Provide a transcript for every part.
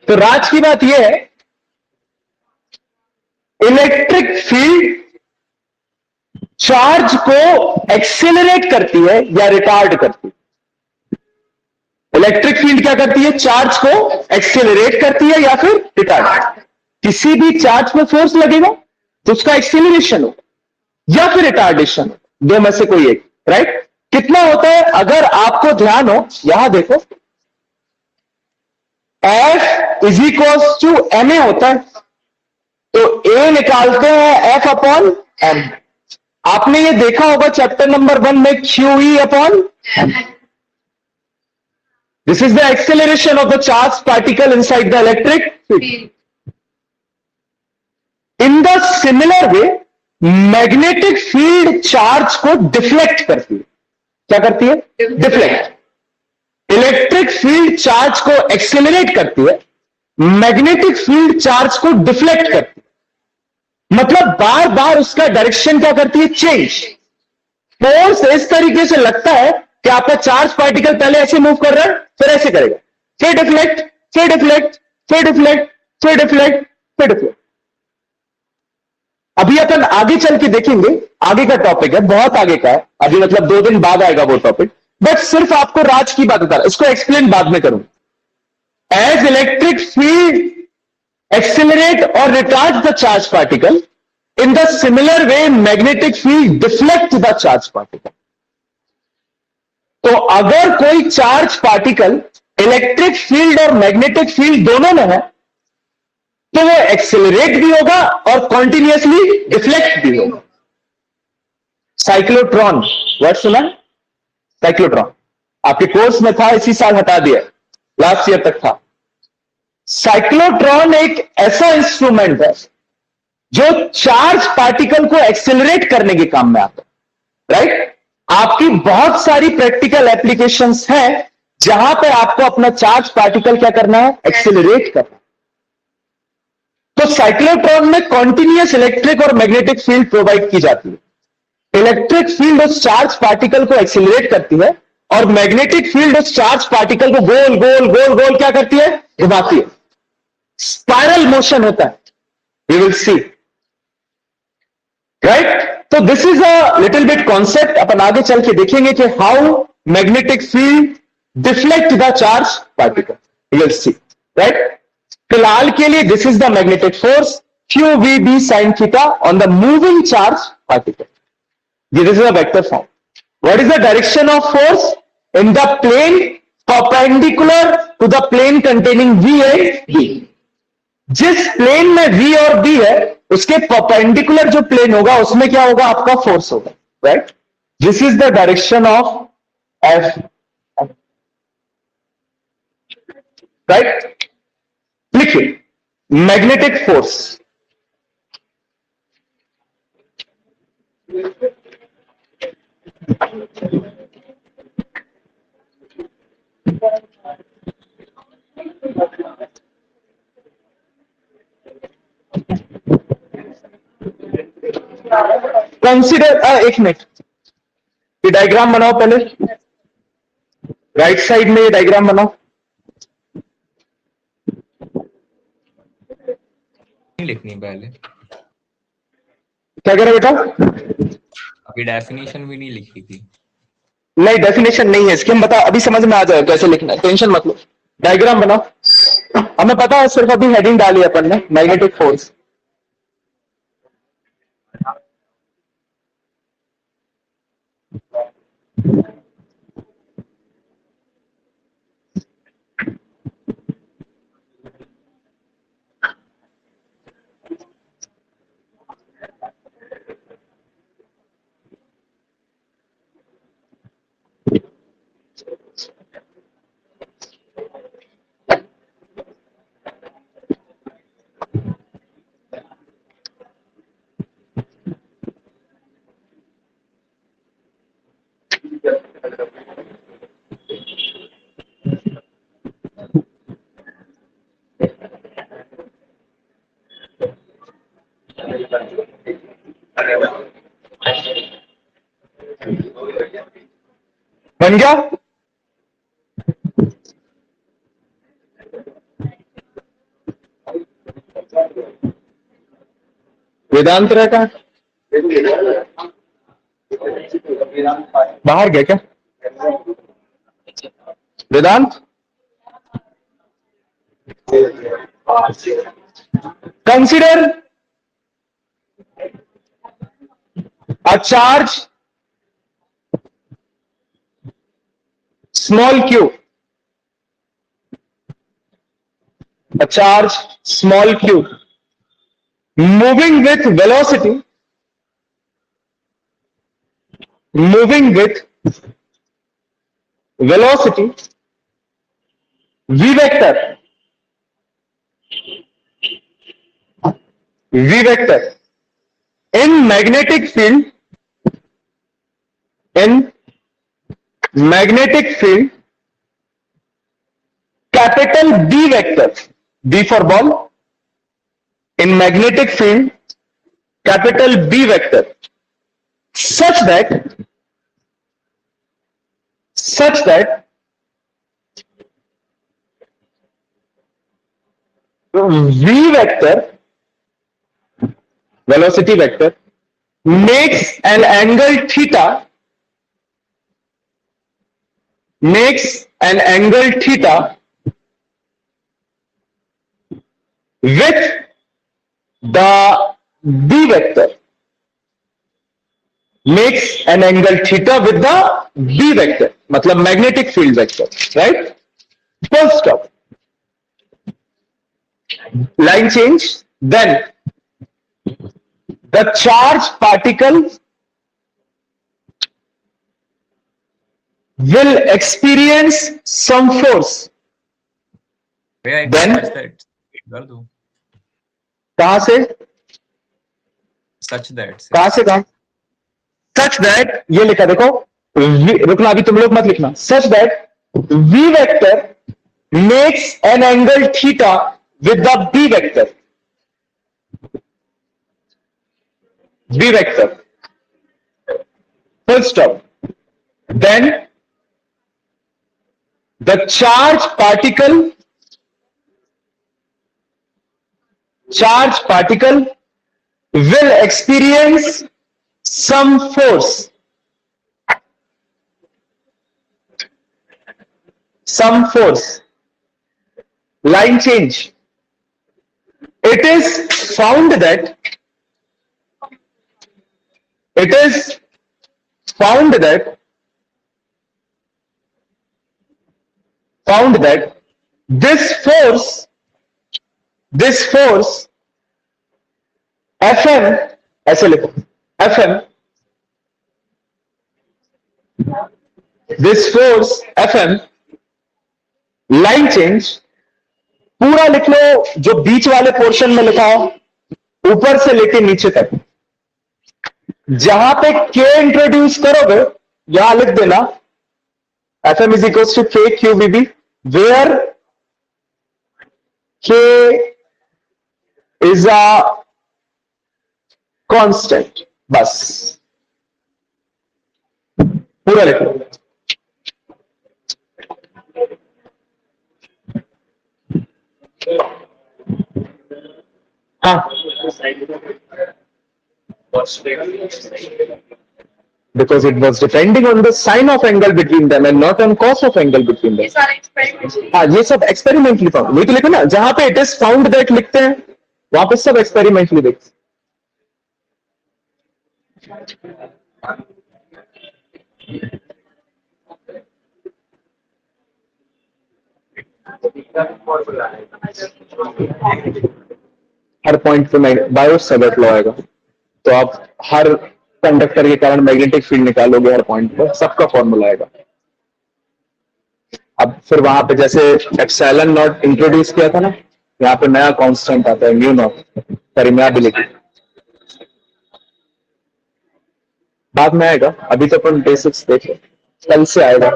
तो राज की बात यह है, इलेक्ट्रिक फील्ड चार्ज को एक्सेलरेट करती है या रिटार्ड करती है। इलेक्ट्रिक फील्ड क्या करती है? चार्ज को एक्सेलरेट करती है या फिर रिटार्ड। किसी भी चार्ज पे फोर्स लगेगा तो उसका एक्सेलरेशन हो या फिर रिटार्डेशन हो, दो में से कोई एक, राइट। कितना होता है? अगर आपको ध्यान हो, यहां देखो, F is equals to ma होता है, तो A निकालते हैं F अपॉन m। आपने ये देखा होगा चैप्टर नंबर 1 में, QE upon m। This is the acceleration of the charge particle inside the electric field. In the similar way, magnetic field charge को डिफ्लेक्ट करती है। क्या करती है? डिफ्लेक्ट। इलेक्ट्रिक फील्ड चार्ज को एक्सेलरेट करती है, मैग्नेटिक फील्ड चार्ज को डिफ्लेक्ट करती है। मतलब बार बार उसका डायरेक्शन क्या करती है? चेंज। फोर्स इस तरीके से लगता है कि आपका चार्ज पार्टिकल पहले ऐसे मूव कर रहा है, फिर ऐसे करेगा, फिर डिफ्लेक्ट, फिर डिफ्लेक्ट, फिर डिफ्लेक्ट, फिर डिफ्लेक्ट, फिर डिफ्लेक्ट। अभी अपन आगे चल के देखेंगे, आगे का टॉपिक है, बहुत आगे का है, अभी मतलब 2 दिन बाद आएगा वो टॉपिक, बट सिर्फ आपको राज की बात बता रहा, इसको एक्सप्लेन बाद में करूंगा। एज इलेक्ट्रिक फील्ड एक्सेलरेट और retard the charge particle, in the similar way magnetic field deflect the charge particle. तो अगर कोई चार्ज पार्टिकल इलेक्ट्रिक फील्ड और मैग्नेटिक फील्ड दोनों में है, तो वो एक्सेलरेट भी होगा और कॉन्टिन्यूसली डिफ्लेक्ट भी होगा। साइक्लोट्रॉन, वर्ड सुना? साइक्लोट्रॉन आपके कोर्स में था, इसी साल हटा दिया, लास्ट ईयर तक था। साइक्लोट्रॉन एक ऐसा इंस्ट्रूमेंट है जो चार्ज पार्टिकल को एक्सेलरेट करने के काम में आता है, राइट। आपकी बहुत सारी प्रैक्टिकल एप्लीकेशंस हैं जहां पे आपको अपना चार्ज पार्टिकल क्या करना है? एक्सेलरेट करना है। तो साइक्लोट्रॉन में कॉन्टिन्यूअस इलेक्ट्रिक और मैग्नेटिक फील्ड प्रोवाइड की जाती है। इलेक्ट्रिक फील्ड उस चार्ज पार्टिकल को एक्सेलरेट करती है और मैग्नेटिक फील्ड उस चार्ज पार्टिकल को गोल गोल गोल गोल क्या करती है? घुमाती है। स्पाइरल मोशन होता है, यू विल सी, राइट। तो this is a little bit concept, अपन आगे चल के देखेंगे कि how magnetic field deflect the charge particle, you will see, right. फिलहाल के लिए this is the magnetic force q we B sine theta on the moving charge particle. This is a vector form. What is the direction of force? In the plane perpendicular to the plane containing we and B. जिस plane में v और b है, उसके perpendicular जो plane होगा उसमें क्या होगा? आपका फोर्स होगा, right. This is the direction of F, right. लिखिए मैग्नेटिक फोर्स। कंसिडर, एक मिनट, ये डायग्राम बनाओ पहले, राइट साइड में ये डायग्राम बनाओ। लिखनी पहले, क्या कह रहे बेटा? अभी डेफिनेशन भी नहीं लिखी थी। नहीं, डेफिनेशन नहीं है इसकी, हम बता, अभी समझ में आ जाएगा कैसे लिखना है, टेंशन मत लो। डायग्राम बनाओ, हमें पता है, सिर्फ अभी हेडिंग डाली अपन ने, मैग्नेटिक फोर्स। बन गया? वेदांत रहता है, बाहर गया क्या Vedant? Consider a charge small q, a charge small q moving with velocity v vector in magnetic field capital B vector, B for ball, in magnetic field capital B vector, such that V vector, velocity vector, makes an angle theta with the B vector, makes an angle theta with the B vector, मतलब magnetic field vector, right? Full stop. Line change. Then the charge particle will experience some force. भैया एक Then- such that कर दो, कहां से such that से। कहां से कहां? Such that, ये लिखा देखो, रुकना अभी तुम लोग मत लिखना, such that V vector makes an angle theta with the B vector. B vector. Full stop. Then the charge particle will experience some force. Line change. It is found that this force Fm, ऐसे लिखो, Fm, this force Fm, line change पूरा लिख लो, जो बीच वाले portion में लिखा हो, ऊपर से लेके नीचे तक, जहां पे K इंट्रोड्यूस करोगे यहां लिख देना Fm is equals to K QVB, where K is a constant. बस पूरा लिख लो। हाँ, because it was depending on the sign of angle between them and not on cos of angle between them. हाँ, ये सब एक्सपेरिमेंटली फाउंड, वही तो लिखो ना, जहां पे इट इज फाउंड दैट लिखते हैं वहां पे सब एक्सपेरिमेंटली देखते। हर पॉइंट पे बायो-सेवर्ट लॉ आएगा, तो आप हर कंडक्टर के कारण मैग्नेटिक फील्ड निकालोगे, हर पॉइंट पर सबका फॉर्मूला आएगा। अब फिर वहां पे जैसे एप्सिलॉन नॉट इंट्रोड्यूस किया था ना, यहाँ पे नया कांस्टेंट आता है म्यू नॉट, परमेबिलिटी, बाद में आएगा, अभी तो अपन बेसिक्स देखो, कल से आएगा।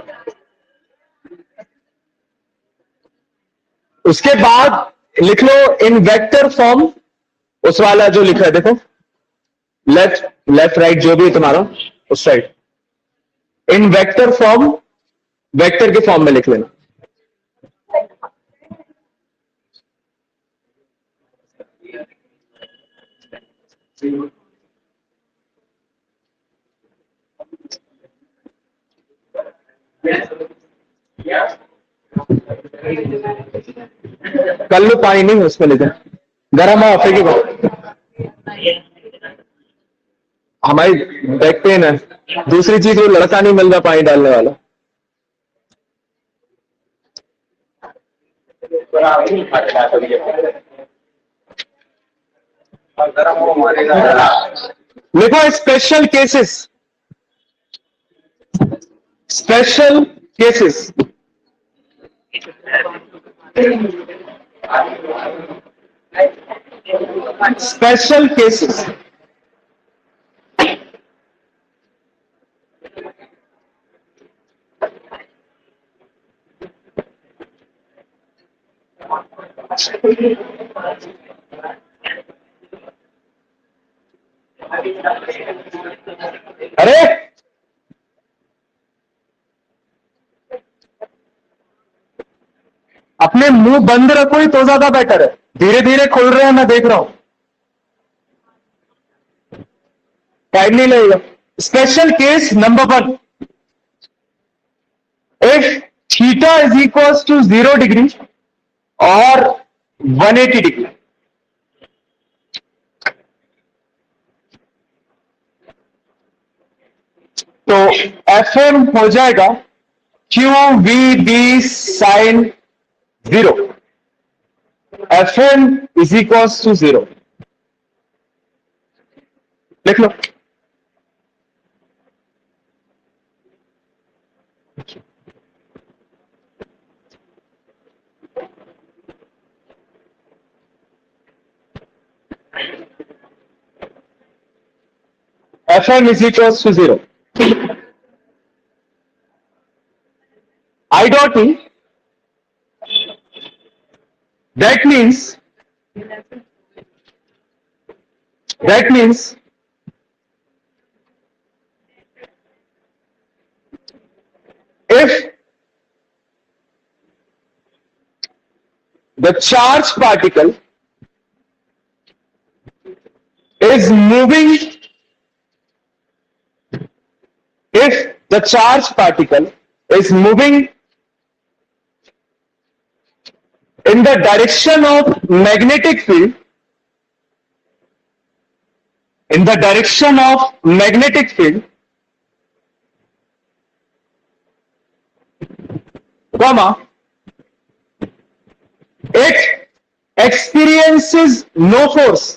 उसके बाद लिख लो इन वेक्टर फॉर्म, उस वाला जो लिखा है देखो, लेफ्ट राइट जो भी है तुम्हारा, उस साइड इन वेक्टर फॉर्म, वेक्टर के फॉर्म में लिख लेना। कर लो, पानी नहीं उसमें लेते गर्म है फेंके को। हमारी बैक पेन है। दूसरी चीज वो लड़का नहीं मिल रहा पानी डालने वाला। देखो special cases, special cases, special cases. अरे अपने मुंह बंद रखो ही तो ज्यादा बेटर है। धीरे धीरे खुल रहे हैं, मैं देख रहा हूं। टाइम नहीं लगेगा। Special case number 1, if theta is equal to 0 degree और 180 डिग्री, तो एफएम हो जाएगा Q we B sine 0। FM is equal to 0। लिख लो। Fm is equals to 0. I dot E. That means if the charged particle is moving, if the charged particle is moving in the direction of magnetic field, in the direction of magnetic field, comma, it experiences no force.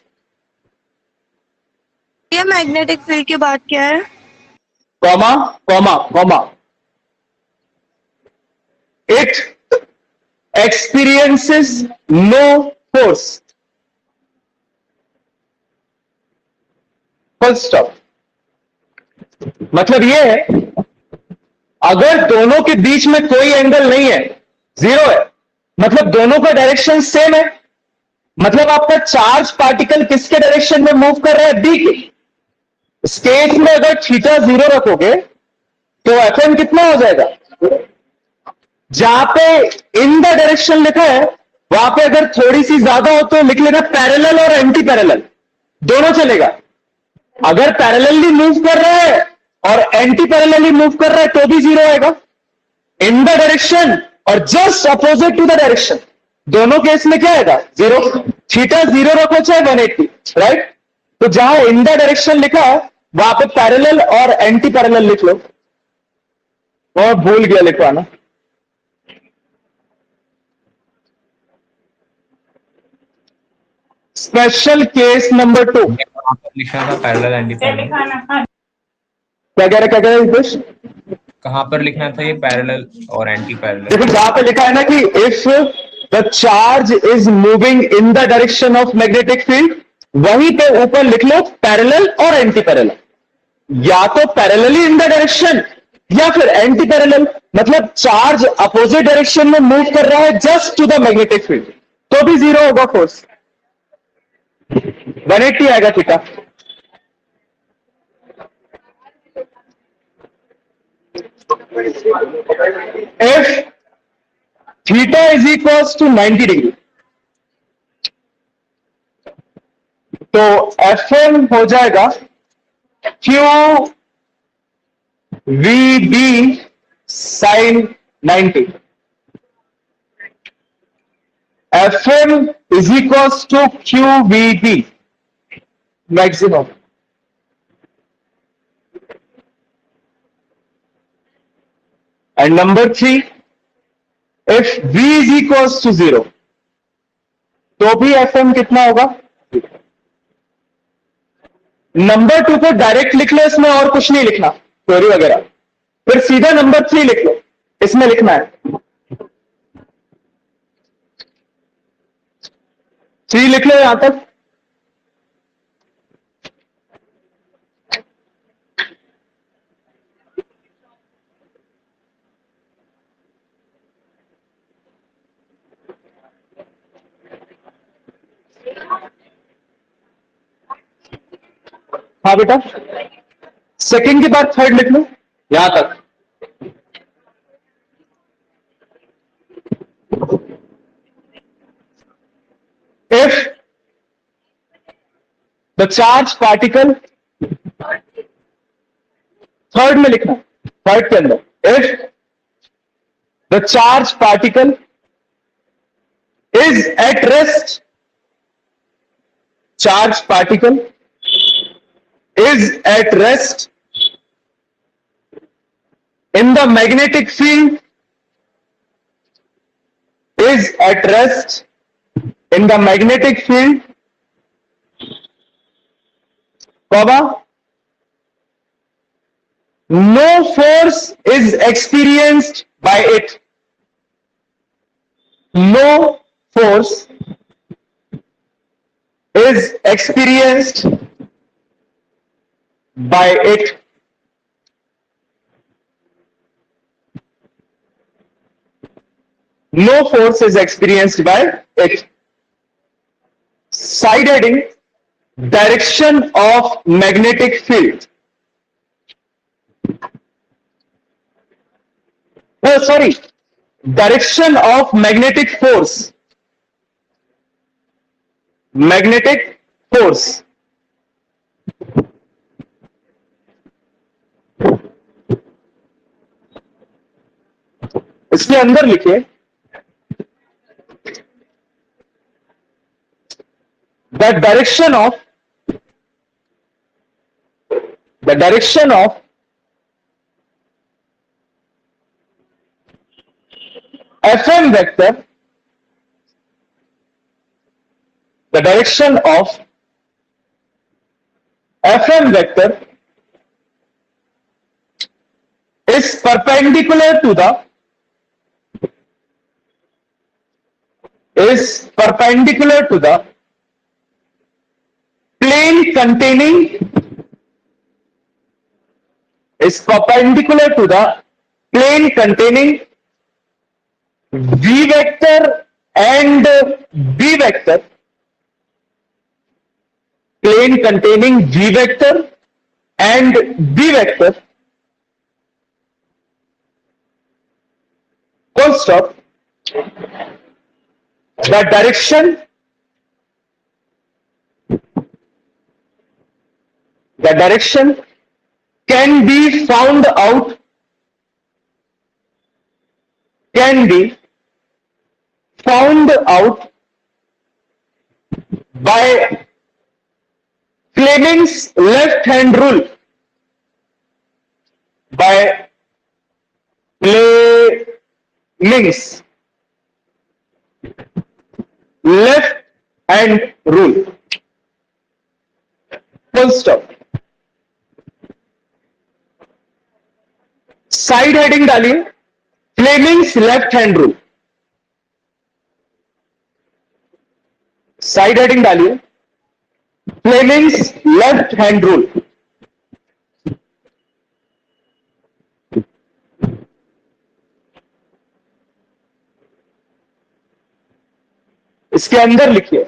ये magnetic field की बात क्या है? Comma comma comma, it experiences no force. Full stop. मतलब ये है, अगर दोनों के बीच में कोई एंगल नहीं है, 0 है, मतलब दोनों का डायरेक्शन सेम है, मतलब आपका चार्ज पार्टिकल किसके डायरेक्शन में मूव कर रहा है? बी के। इस केस में अगर थीटा 0 रखोगे तो एफएम कितना हो जाएगा? जहां पे इन द डायरेक्शन लिखा है वहां पे अगर थोड़ी सी ज्यादा हो तो लिख लेना पैरेलल और एंटी पैरेलल, दोनों चलेगा। अगर पैरेलली मूव कर रहा है और एंटी पैरेलली मूव कर रहा है तो भी 0 आएगा। इन द डायरेक्शन और just opposite to the direction, दोनों केस में क्या आएगा? 0। थीटा 0 रखो चाहे 180, राइट? तो जहां इन द डायरेक्शन लिखा है वहां पे पैरेलल और एंटी पैरेलल लिख लो। और भूल गया लिखवाना। स्पेशल केस नंबर 2 लिखना था पैरेलल एंटी पैरेलल। क्या कह रहे हितेश? कहाँ पर लिखना था ये पैरेलल और एंटी पैरेलल? देखो जहां पे लिखा है ना कि if the charge is moving in the direction of magnetic field, वहीं पे ऊपर लिख लो पैरेलल और एंटी पैरेलल। या तो पैरेलली इन द डायरेक्शन या फिर एंटी पैरेलल, मतलब चार्ज अपोजिट डायरेक्शन में मूव कर रहा है just to the magnetic field, तो भी 0 होगा फोर्स। 180 आएगा theta. If theta is equals to 90 degree, तो Fm हो जाएगा Q we B sine 90. Fm is equals to QVB maximum. And number 3, if V is equals to 0, तो भी Fm कितना होगा? नंबर 2 को डायरेक्ट लिख लो, इसमें और कुछ नहीं लिखना, थ्योरी वगैरह. फिर सीधा नंबर 3 लिख लो, इसमें लिखना है 3 लिख लो यहां तक. हाँ बेटा, सेकंड के बाद थर्ड लिख लो यहां तक. If the charge particle, third में लिखना, थर्ड के अंदर, if the charge particle is at rest, charge particle is at rest in the magnetic field, is at rest in the magnetic field, comma, no force is experienced by it. No force is experienced by it. No force is experienced by it. Side heading, direction of magnetic field. Oh, sorry. Direction of magnetic force. Magnetic force. इसके अंदर लिखिए the direction of Fm vector, the direction of Fm vector is perpendicular to the plane containing V vector and B vector, plane containing V vector and B vector, full stop. The direction can be found out by Fleming's left hand rule. By Fleming's left hand rule. Full stop. Side heading डालिए Fleming's left hand rule. Side heading डालिए Fleming's left hand rule. इसके अंदर लिखिए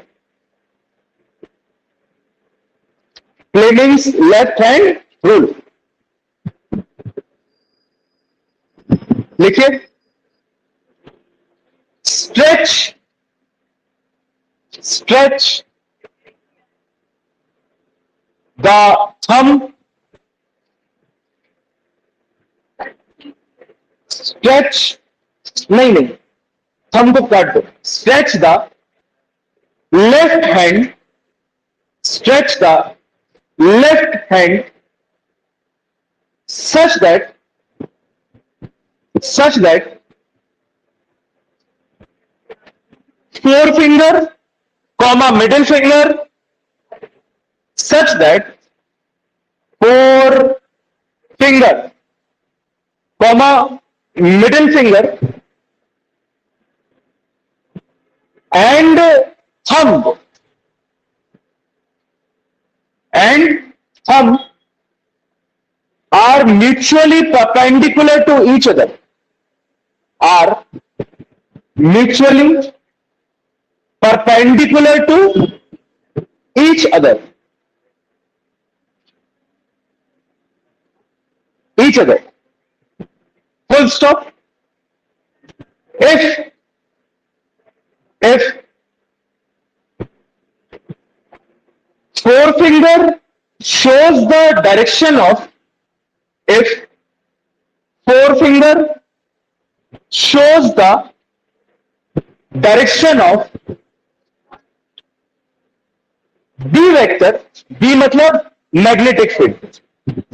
Fleming's left hand rule. लिखिए stretch the thumb stretch, नहीं, thumb को काट दो, stretch the left hand, stretch the left hand such that forefinger comma middle finger, such that forefinger comma middle finger and thumb are mutually perpendicular to each other, are mutually perpendicular to each other, full stop. If forefinger shows the direction of, if forefinger shows the direction of B vector, B मतलब magnetic field,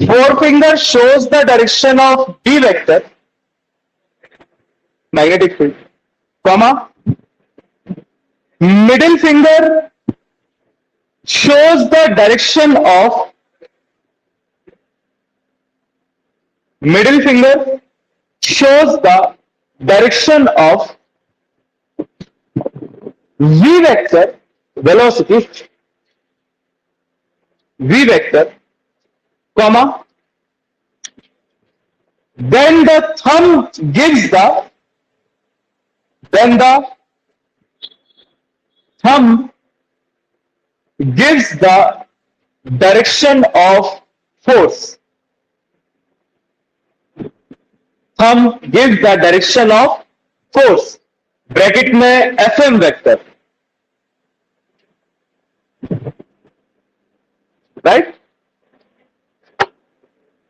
forefinger shows the direction of B vector, magnetic field, comma middle finger shows the direction of, middle finger shows the direction of V vector, velocity V vector, comma then the thumb gives the, direction of force, thumb gives the direction of force, bracket में FM vector, right.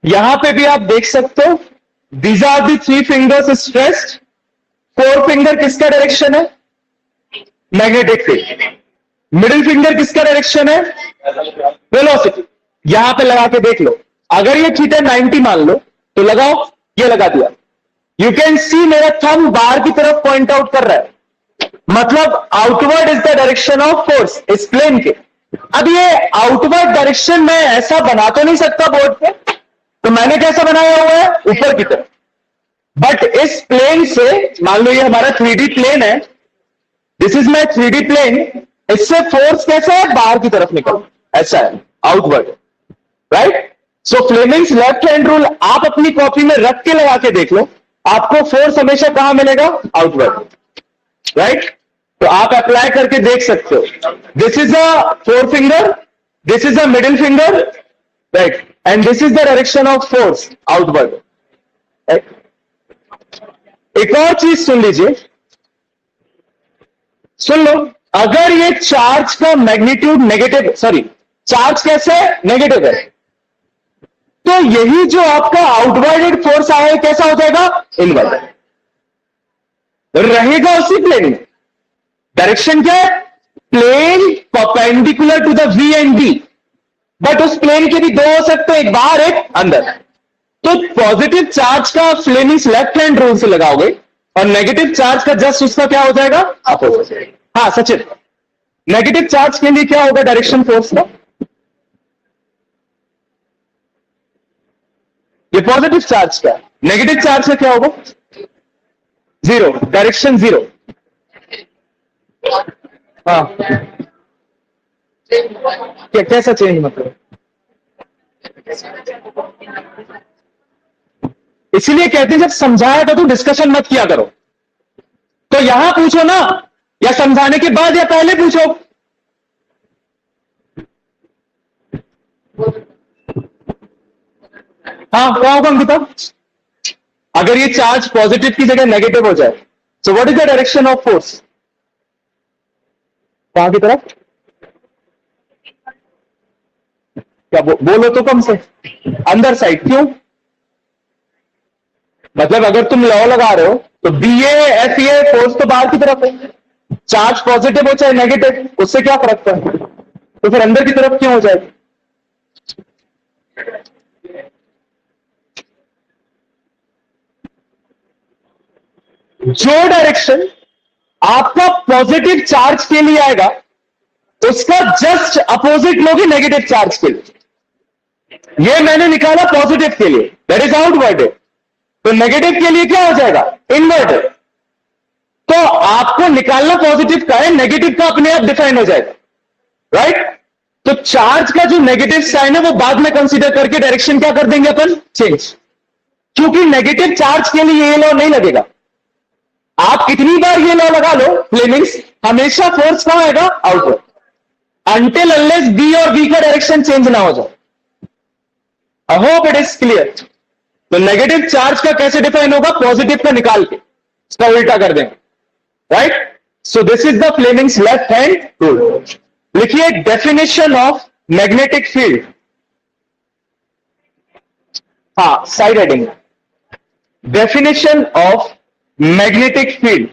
यहां पे भी आप देख सकते हो, these are the three fingers stretched, forefinger किसका direction है, मैग्नेटिक फील्ड, मिडिल फिंगर किसका डायरेक्शन है, वेलोसिटी। यहां पे लगा के देख लो, अगर ये थीटा 90 मान लो तो लगाओ, ये लगा दिया, यू कैन सी मेरा थंब बाहर की तरफ पॉइंट आउट कर रहा है, मतलब outward is the direction of force इस प्लेन के। अब ये आउटवर्ड डायरेक्शन मैं ऐसा बना तो नहीं सकता बोर्ड पे, तो मैंने कैसा बनाया हुआ है, ऊपर की तरफ। बट इस प्लेन से, मान लो ये हमारा 3D प्लेन है, this is my 3D plane, इससे फोर्स कैसा है, बाहर की तरफ निकल, ऐसा है, outward, right. So Fleming's left hand rule आप अपनी कॉपी में रख के लगा के देख लो, आपको फोर्स हमेशा कहां मिलेगा, आउटवर्ड, राइट। तो आप अप्लाई करके देख सकते हो, this is a four finger, this is a middle finger, right, and this is the direction of force, outward, right. एक और चीज सुन लीजिए, सुन लो, अगर ये चार्ज का मैग्नीट्यूड नेगेटिव, सॉरी चार्ज कैसे है, नेगेटिव है, तो यही जो आपका आउटवर्डेड फोर्स आया है कैसा हो जाएगा, इनवर्ड रहेगा उसी प्लेन में। डायरेक्शन क्या है, plane perpendicular to the V and D, but उस प्लेन के भी दो हो सकते हैं, एक बाहर एक अंदर। तो पॉजिटिव चार्ज का फ्लेमिंग्स लेफ्ट हैंड रूल से लगाओगे और नेगेटिव चार्ज का जस्ट उसका क्या हो जाएगा, अपोजिट। हाँ सचिन, नेगेटिव चार्ज के लिए क्या होगा डायरेक्शन फोर्स का, ये पॉजिटिव चार्ज का, नेगेटिव चार्ज का क्या होगा, जीरो, डायरेक्शन जीरो। हाँ क्या, कैसा चेंज मतलब, इसीलिए कहते हैं जब समझाया था तो डिस्कशन मत किया करो, तो यहां पूछो ना, या समझाने के बाद या पहले पूछो। हाँ क्या होगा अंकिता, अगर ये चार्ज पॉजिटिव की जगह नेगेटिव हो जाए, so what is the direction of force, कहां की तरफ, क्या बोलो तो कम से अंदर साइड, क्यों? मतलब अगर तुम लॉ लगा रहे हो तो बी एफ ए फोर्स तो बाहर की तरफ है, चार्ज पॉजिटिव हो चाहे नेगेटिव, उससे क्या फर्क पड़ता है? तो फिर अंदर की तरफ क्यों हो जाएगी? जो डायरेक्शन आपका पॉजिटिव चार्ज के लिए आएगा उसका जस्ट अपोजिट लोगे नेगेटिव चार्ज के लिए। ये मैंने निकाला पॉजिटिव के लिए, दैट इज आउटवर्डेड, तो नेगेटिव के लिए क्या हो जाएगा? इनवर्टेड। तो आपको निकालना पॉजिटिव का है, नेगेटिव का अपने आप डिफाइन हो जाएगा, राइट? तो चार्ज का जो नेगेटिव साइन है वो बाद में कंसीडर करके डायरेक्शन क्या कर देंगे अपन? चेंज। क्योंकि नेगेटिव चार्ज के लिए ये लॉ नहीं लगेगा। आप कितनी बार ये लॉ लगा लो फ्लेमिंग्स, हमेशा फोर्स कहां आएगा? आउटवर्ड, अनटिल अनलेस बी और बी का डायरेक्शन चेंज ना हो जाए। I hope it is clear. तो नेगेटिव चार्ज का कैसे डिफाइन होगा? पॉजिटिव का निकाल के इसका उल्टा कर देंगे, right? So this is the Fleming's left hand rule. लिखिए डेफिनेशन ऑफ मैग्नेटिक फील्ड। हाँ, side heading, definition of magnetic field.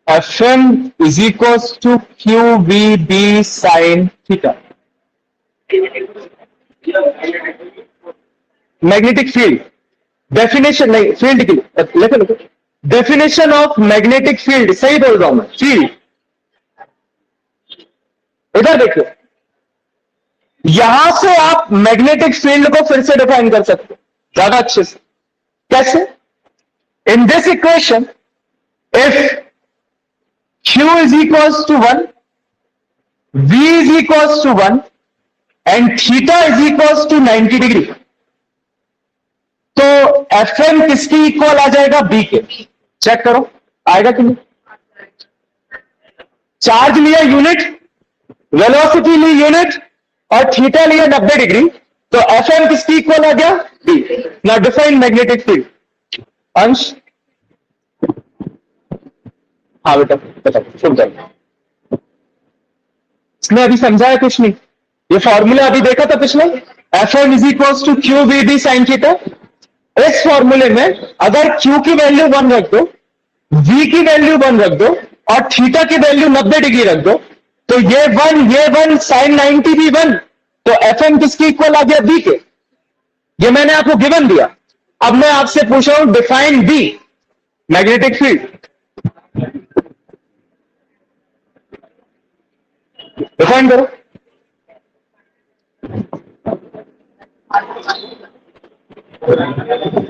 Fm is equals to QVB sin theta. Magnetic field definition नहीं, फील्ड की लिखो लिखो। डेफिनेशन ऑफ मैग्नेटिक फील्ड, सही बोल रहा हूं मैं? फील्ड, इधर देखो, यहां से आप मैग्नेटिक फील्ड को फिर से डिफाइन कर सकते हो ज्यादा अच्छे से। कैसे? In this equation if Q is equals to 1, V is equals to 1 and theta is equals to 90 degree, तो Fm किसकी इक्वल आ जाएगा? B के। चेक करो आएगा कि नहीं? चार्ज लिया यूनिट, वेलोसिटी ली यूनिट और थीटा लिया 90 डिग्री, तो Fm किसकी इक्वल आ गया? B। Now define magnetic field. अंश, हाँ बेटा बताओ, शुरू करो। इसने अभी समझाया कुछ नहीं, ये फॉर्मूला अभी देखा था पिछले, Fm is equals to Q we B sine theta. इस फॉर्मूले में अगर Q की वैल्यू 1 रख दो, V की वैल्यू 1 रख दो और थीटा की वैल्यू 90 डिग्री रख दो, तो ये 1 साइन 90 भी 1, तो Fm किसकी इक्वल आ गया? B के। ये मैंने आपको गिवन दिया। अब मैं आपसे पूछ रहा हूं define B magnetic field. Define करो।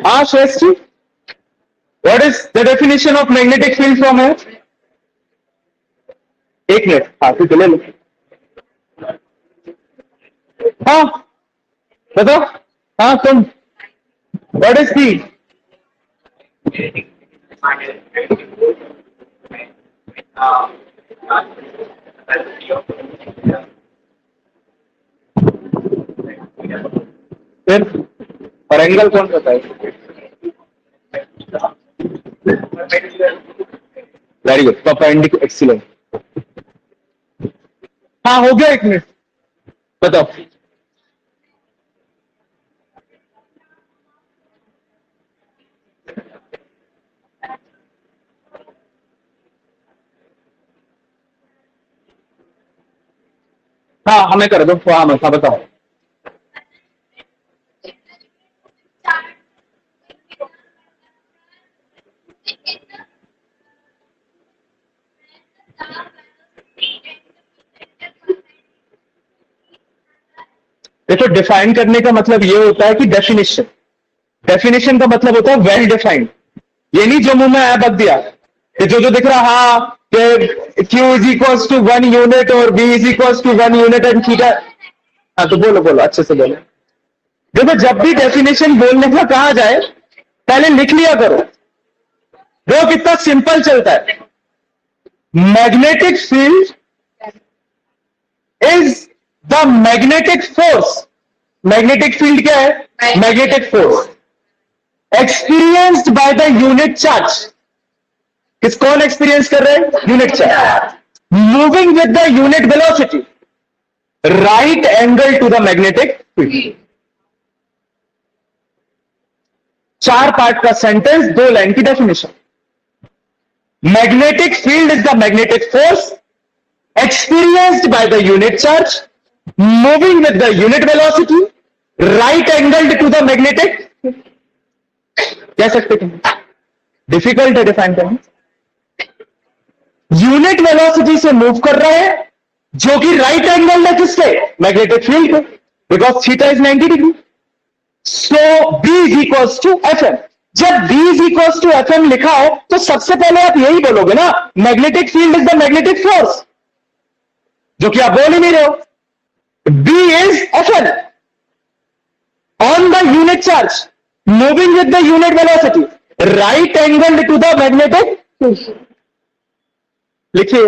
हाँ श्रेष्ठ, what is the definition of magnetic field from है? एक मिनट, हाँ तू ले लो। हाँ बताओ, हाँ तुम, व्हाट इज दी? फिर और एंगल कौन सा है? Very good, perpendicular, excellent. हाँ हो गया, एक मिनट बताओ। हाँ हमें कर दो, हाँ मत, हाँ बताओ। देखो डिफाइन करने का मतलब ये होता है कि डेफिनेशन, डेफिनेशन का मतलब होता है वेल डिफाइंड। ये नहीं जो मुंह में आया बक दिया कि जो दिख रहा, हाँ कि Q is equals to 1 unit और B is equals to 1 unit and theta. हाँ तो बोलो बोलो अच्छे से बोलो। देखो जब भी डेफिनेशन बोलने का कहा जाए पहले लिख लिया करो। देखो कितना सिंपल चलता है। Magnetic field is the magnetic force. Magnetic field क्या है? Magnetic force. Experienced by the unit charge. कौन एक्सपीरियंस कर रहे हैं? Unit charge. Moving with the unit velocity, right angle to the magnetic field. 4 part का sentence, 2 line की definition. Magnetic field is the magnetic force experienced by the unit charge, moving with the unit velocity, right angled to the magnetic। कह सकते हैं difficult है define करना। Unit velocity से move कर रहा है जो कि राइट एंगल है किससे? मैग्नेटिक फील्ड के, because theta is 90 degree. So B is equals to FM। जब B is equals to FM लिखा हो तो सबसे पहले आप यही बोलोगे ना, magnetic field is the magnetic force, जो कि आप बोल ही नहीं रहे हो। B is Fn on the unit charge, moving with the unit velocity, right angled to the magnetic field। लिखिए,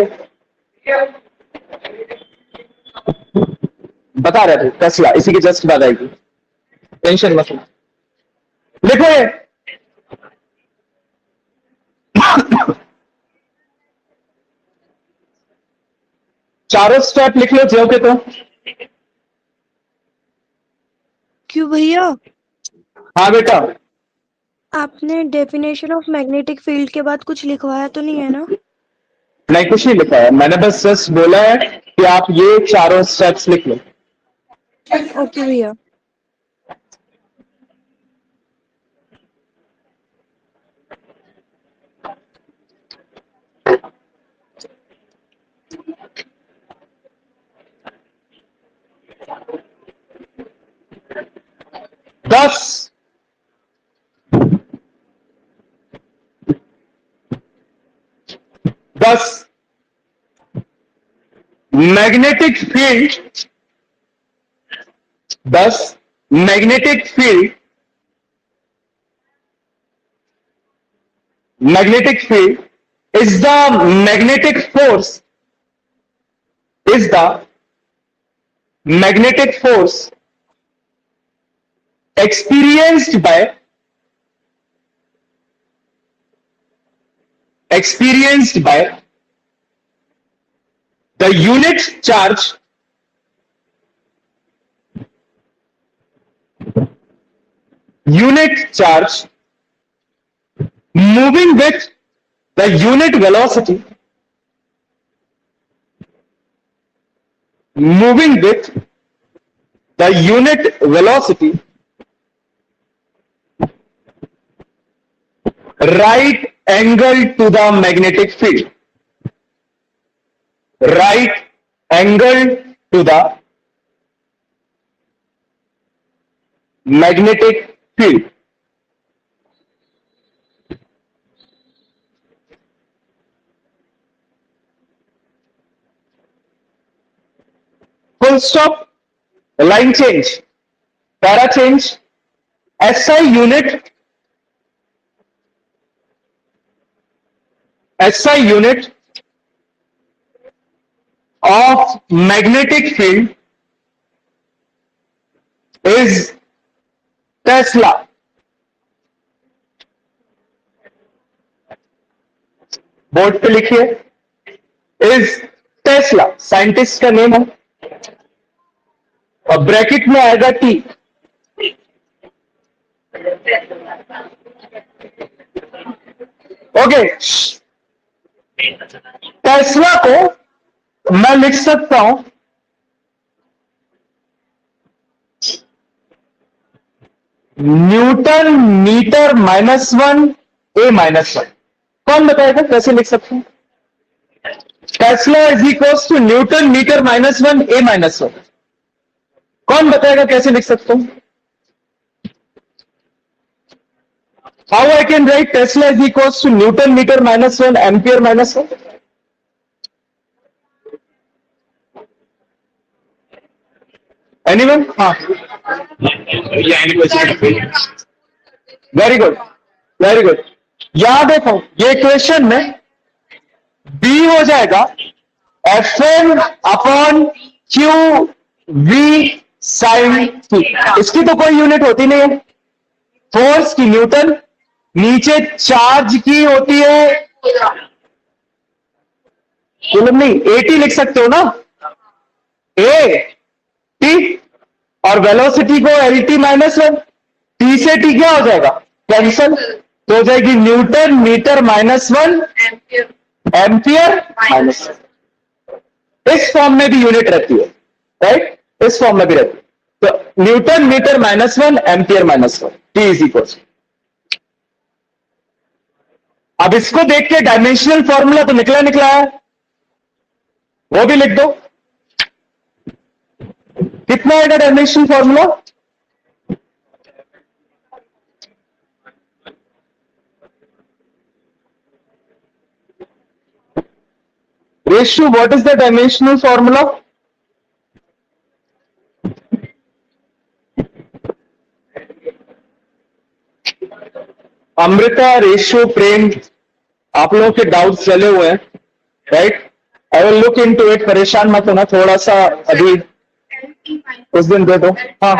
बता रहे थे टेस्ला, इसी की जस्ट बात आएगी, टेंशन मत लो। लिखो ये चारों स्टेप लिख लो जो के तो। क्यों भैया? हाँ बेटा, आपने डेफिनेशन ऑफ मैग्नेटिक फील्ड के बाद कुछ लिखवाया तो नहीं है ना? नहीं कुछ नहीं लिखा है, मैंने बस जस्ट बोला है कि आप ये चारों स्टेप्स लिख लो। ओके भैया। दस magnetic field, 10 magnetic field, magnetic field is the magnetic force, is the magnetic force experienced by the unit charge moving with the unit velocity, right angle to the magnetic field, right angle to the magnetic field। full stop, line change, para change, SI unit of magnetic field is Tesla। Board पे लिखिए, is Tesla, scientist का name है, और bracket में आएगा T। Okay, Tesla को मैं लिख सकता हूं न्यूटन मीटर -1 A-1। कौन बताएगा कैसे लिख सकते हैं? Tesla is equals to newton metre -1 A-1। कौन बताएगा कैसे लिख सकता हूं? How I can write tesla is equals to newton metre -1 ampere -1? Anyone? हाँ, वेरी गुड, वेरी गुड। यहां देखो, ये इक्वेशन में B हो जाएगा Fn upon QV sin theta. इसकी तो कोई यूनिट होती नहीं है, फोर्स की न्यूटन, नीचे चार्ज की होती है कूलम नहीं, एटी लिख सकते हो ना, ए टी, और वेलोसिटी को L T minus one, T से टी क्या हो जाएगा, कैंसल, तो हो जाएगी newton metre minus one ampere minus one. इस फॉर्म में भी यूनिट रहती है, राइट, इस फॉर्म में भी रहती है। तो newton metre minus one ampere minus one, T is equal. अब इसको देख के डायमेंशनल फॉर्मूला तो निकला है, वो भी लिख दो। कितना आएगा dimensional formula, ratio, what is the dimensional formula, Amrita, ratio, Prem, आप लोगों के डाउट्स चले हुए हैं, right, I will look into it, परेशान मत होना, थोड़ा सा अभी उस दिन दे दो। हाँ,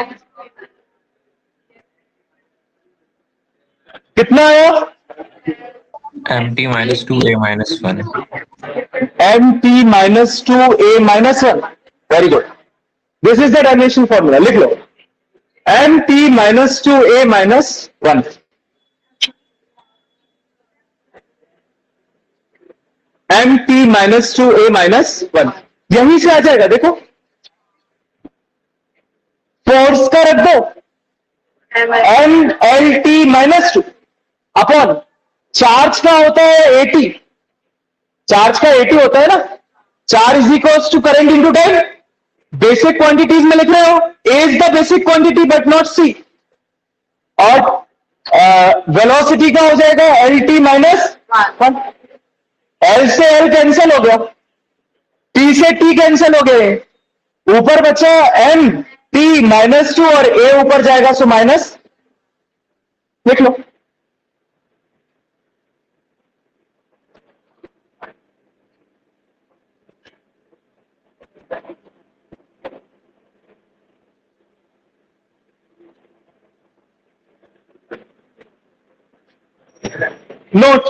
कितना आया, mt minus 2a minus 1. mt minus 2a minus 1, very good, this is the dimension formula, लिख लो, mt minus 2a minus 1, mt minus 2a minus 1, यहीं से आ जाएगा, देखो फोर्स का रख दो, M L T minus 2 upon charge का होता है 80, चार्ज का 80 होता है ना, charge is equals to current into time, basic quantities में लिख रहे हो, A is the basic quantity but not C, और वेलोसिटी का हो जाएगा एल टी माइनस 1, एल से एल कैंसिल हो गया, टी से टी कैंसिल हो गए, ऊपर बचा एम टी माइनस 2 और ए ऊपर जाएगा, सो माइनस, लिख लो। Note,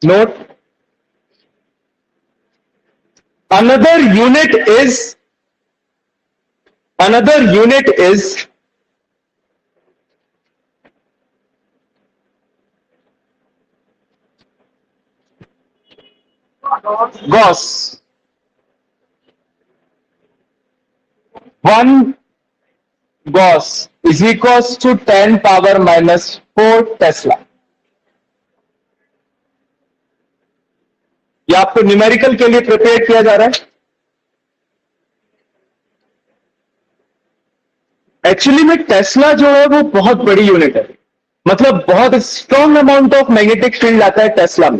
note, another unit is Gauss, 1 Gauss is equals to 10 power minus 4 Tesla। ये आपको न्यूमेरिकल के लिए प्रिपेयर किया जा रहा है। एक्चुअली में टेस्ला जो है वो बहुत बड़ी यूनिट है, मतलब बहुत strong amount of magnetic field आता है टेस्ला में।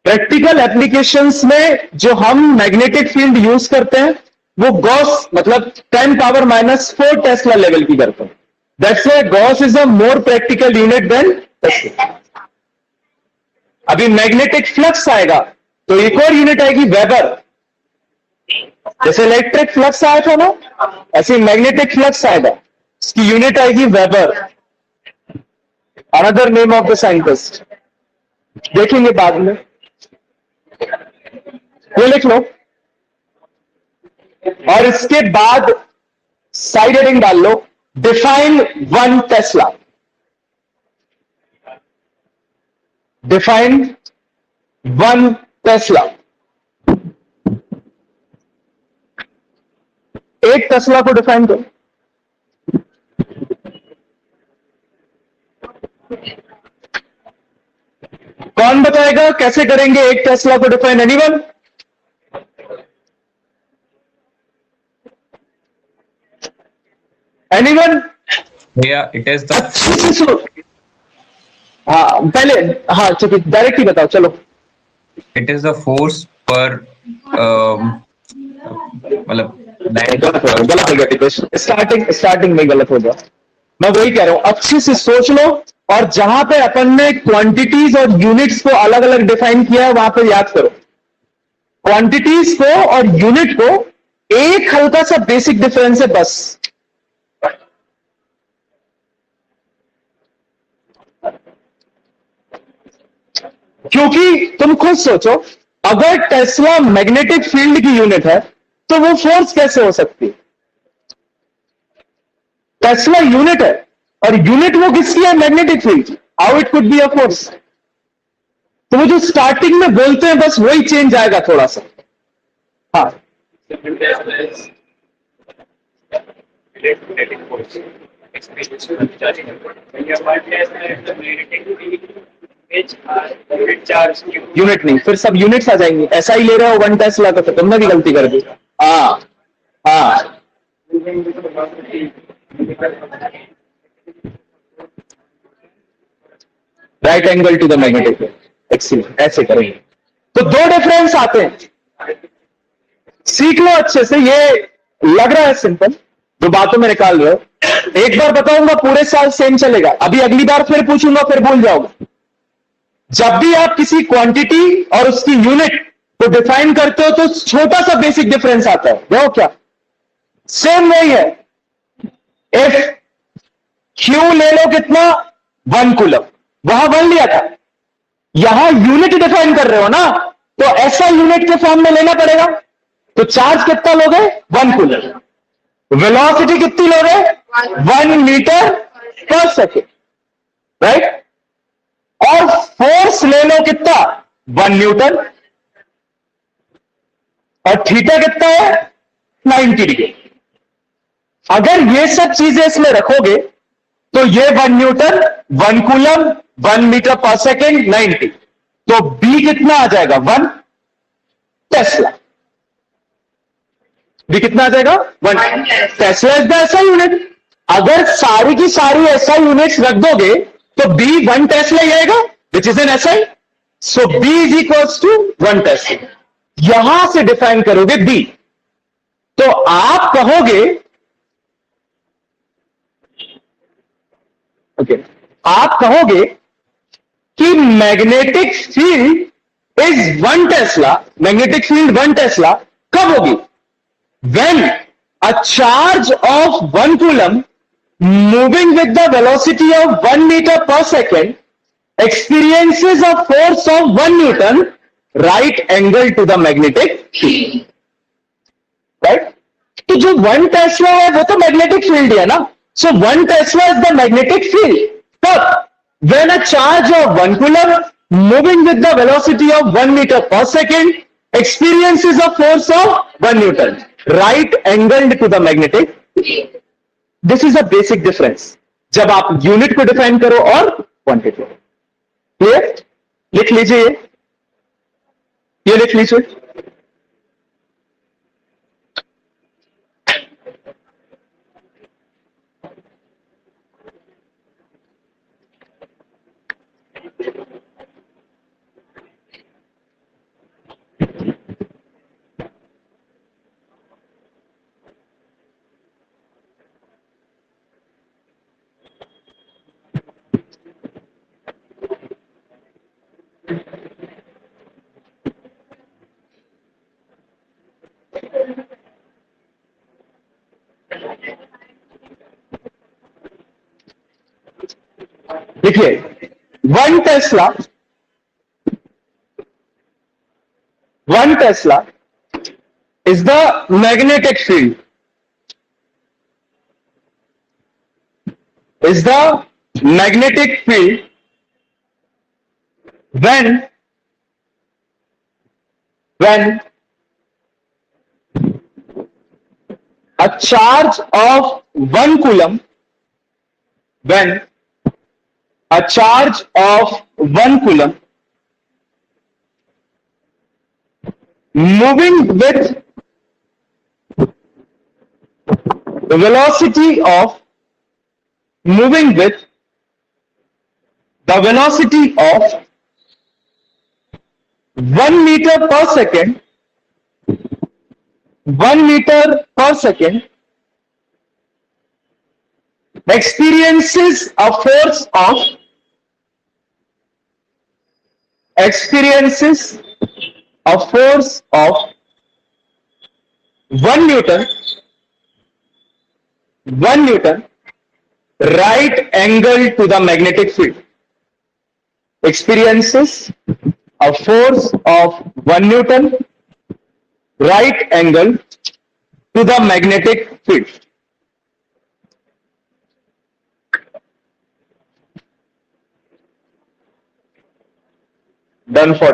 प्रैक्टिकल एप्लीकेशंस में जो हम मैग्नेटिक फील्ड यूज करते हैं वो गॉस मतलब 10 पावर माइनस 4 टेस्ला लेवल की करते हैं। That's why gauss is a more practical unit than tesla. अभी मैग्नेटिक फ्लक्स आएगा तो एक और यूनिट आएगी वेबर। जैसे इलेक्ट्रिक फ्लक्स आया था ना, ऐसे मैग्नेटिक फ्लक्स आएगा, इसकी यूनिट आएगी weber, another name of the scientist, देखेंगे बाद में। ये लिख लो और इसके बाद साइड हेडिंग डाल लो, define 1 tesla. Define 1 tesla. 1 tesla को डिफाइन करो। कौन बताएगा कैसे करेंगे 1 टेस्ला को define? Anyone? Anyone? Yeah, it is the अच्छे से हाँ पहले, हाँ चलिए डायरेक्ट ही बताओ चलो। force per मतलब गलत हो गया, स्टार्टिंग में गलत हो गया। मैं वही कह रहा हूं, अच्छे से सोच लो और जहां पे अपन ने क्वांटिटीज और यूनिट्स को अलग अलग डिफाइन किया है वहां पे याद करो, क्वांटिटीज को और यूनिट को एक हल्का सा बेसिक डिफरेंस है बस। क्योंकि तुम खुद सोचो, अगर टेस्ला मैग्नेटिक फील्ड की यूनिट है तो वो फोर्स कैसे हो सकती है? टेस्ला यूनिट है और यूनिट वो किसकी है? Magnetic field. How it could be a force? तो वो जो स्टार्टिंग में बोलते हैं बस वही चेंज आएगा थोड़ा सा। हाँ, यूनिट नहीं, फिर सब यूनिट्स आ जाएंगी। ऐसा ही ले रहे हो 1 टेस्ला तो फिर तुमने भी गलती कर दी। हाँ हाँ, right angle to the magnetic field. Excellent, ऐसे करेंगे तो दो डिफरेंस आते हैं। सीख लो अच्छे से, ये लग रहा है सिंपल, जो बातों में निकाल रहे हो। एक बार बताऊंगा पूरे साल सेम चलेगा, अभी अगली बार फिर पूछूंगा फिर भूल जाओगे। जब भी आप किसी क्वांटिटी और उसकी यूनिट को डिफाइन करते हो तो छोटा सा बेसिक डिफरेंस आता है, देखो क्या, सेम वही है। इफ क्यू ले लो कितना, 1 कूलम, वहां 1 लिया था, यहां यूनिट डिफाइन कर रहे हो ना, तो ऐसा यूनिट के फॉर्म में लेना पड़ेगा। तो चार्ज कितना लोगे? 1 कूलम। वेलोसिटी कितनी लोगे? 1 मीटर पर सेकेंड, राइट। और फोर्स ले लो कितना? 1 न्यूटन। और थीटा कितना है? 90 डिग्री। अगर ये सब चीजें इसमें रखोगे तो ये 1 Newton, 1 coulomb, 1 metre per second, 90, तो बी कितना आ जाएगा? 1 टेस्ला। बी कितना आ जाएगा? 1 Tesla is the SI unit. अगर सारी की सारी एसआई यूनिट्स रख दोगे तो बी 1 टेस्ला ही आएगा, which is an SI. So B is equals to 1 tesla. यहां से डिफाइन करोगे बी, तो आप कहोगे, ओके, आप कहोगे कि magnetic field is 1 tesla. Magnetic field 1 tesla कब होगी? When a charge of 1 coulomb moving with the velocity of 1 metre per second experiences a force of 1 Newton right angle to the magnetic field, right? तो जो 1 Tesla है वो तो magnetic field है ना, so 1 Tesla is the magnetic field. But when a charge of 1 coulomb moving with the velocity of 1 meter per second experiences a force of 1 Newton right angled to the magnetic field. This is a basic difference जब आप unit को define करो और quantity. Clear? लिख लीजिए, ये लिख लीजिए। देखिए, 1 Tesla is the magnetic field, is the magnetic field when a charge of 1 coulomb, when a charge of 1 coulomb moving with the velocity of 1 meter per second, 1 meter per second experiences a force of experiences a force of 1 Newton right angle to the magnetic field. Experiences a force of 1 Newton right angle to the magnetic field. Done for